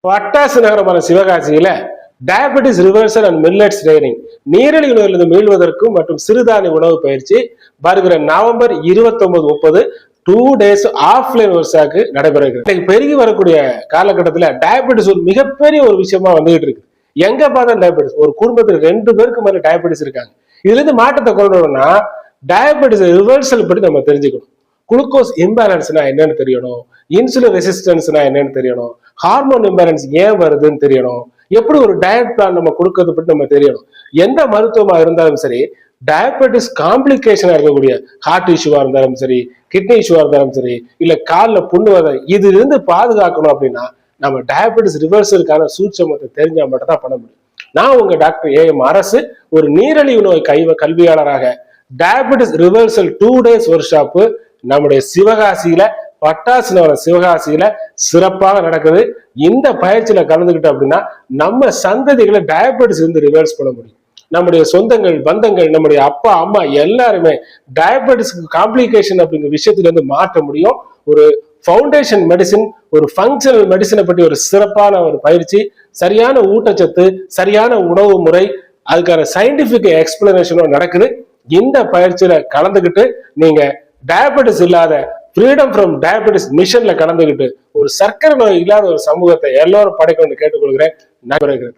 பட்டாசு நகரமான சிவகாசியில diabetes reversal and millets training நீரிழிவு நோயிலிருந்து மீள்வதற்கும் மற்றும் சிறுதானிய உணவு பயிற்சி வருகிற நவம்பர் 29-30 2 days ஆஃப்லைன் ஒர்க்ஷாப் நடைபெறுகிறது. பெருகி வரக்கூடிய காலகட்டத்தில் டயபெட்டிஸ் ஒரு மிகப்பெரிய ஒரு விஷயமா வந்துகிட்டு இருக்கு. எங்க பார்த்தா டயபெட்டிஸ், ஒரு குடும்பத்தில் 2 பேருக்கு மேல டயபெட்டிஸ் இருக்காங்க. இதுல இருந்து மாற்றத்தை கொண்டு வரணும்னா டயபெட்டிஸ் ரிவர்சல் பற்றி நம்ம தெரிஞ்சுக்கணும். குளுக்கோஸ் இம்பேலன்ஸ்னா என்னன்னு தெரியணும், இன்சுலின் ரெசிஸ்டன்ஸ்னா என்னன்னு தெரியணும், ஹார்மோன் இம்பேலன்ஸ் ஏன் வருதுன்னு தெரியணும், எப்படி ஒரு டயட் பிளான் நம்ம கொடுக்கறது பற்றி நம்ம தெரியணும். எந்த மருத்துவமா இருந்தாலும் சரி, டயபெட்டிஸ் காம்ப்ளிகேஷனா இருக்கக்கூடிய ஹார்ட் இஷ்யூவா இருந்தாலும் சரி, கிட்னி இஷ்யூவா இருந்தாலும் சரி, இல்ல காலில் புண்ணு வர இதுல இருந்து பாதுகாக்கணும் அப்படின்னா நம்ம டயபெட்டிஸ் ரிவர்சலுக்கான சூட்சமத்தை தெரிஞ்சா மட்டும் தான் பண்ண முடியும். நான் உங்க டாக்டர் AM அரசு, ஒரு நீரிழிவு நோய் கல்வியாளராக டயபெட்டிஸ் ரிவர்சல் 2 days ஒர்க்ஷாப் நம்முடைய சிவகாசியில, பட்டாசு நகரம் சிவகாசியில சிறப்பாக நடக்குது. இந்த பயிற்சியில கலந்துகிட்டோம் அப்படின்னா நம்ம சந்ததிகளை டயபெட்டிஸ் இருந்து ரிவர்ஸ் பண்ண முடியும். நம்முடைய சொந்தங்கள், பந்தங்கள், நம்முடைய அப்பா அம்மா எல்லாருமே டயபெட்டிஸ் காம்ப்ளிகேஷன் அப்படிங்கிற விஷயத்துல இருந்து மாற்ற முடியும். ஒரு ஃபவுண்டேஷன் மெடிசின், ஒரு ஃபங்க்ஷனல் மெடிசினை பற்றி ஒரு சிறப்பான ஒரு பயிற்சி, சரியான ஊட்டச்சத்து, சரியான உணவு முறை, அதுக்கான சயின்டிபிக் எக்ஸ்பிளனேஷனும் நடக்குது. இந்த பயிற்சியில கலந்துகிட்டு நீங்க டயபெட்டிஸ் இல்லாத ஃப்ரீடம் ஃப்ரம் டயபெட்டிஸ் மிஷன்ல கலந்துகிட்டு ஒரு சர்க்கரை நோய் இல்லாத ஒரு சமூகத்தை எல்லாரும் படைக்கணும்னு கேட்டுக்கொள்கிறேன். நடைபெறுகிறது.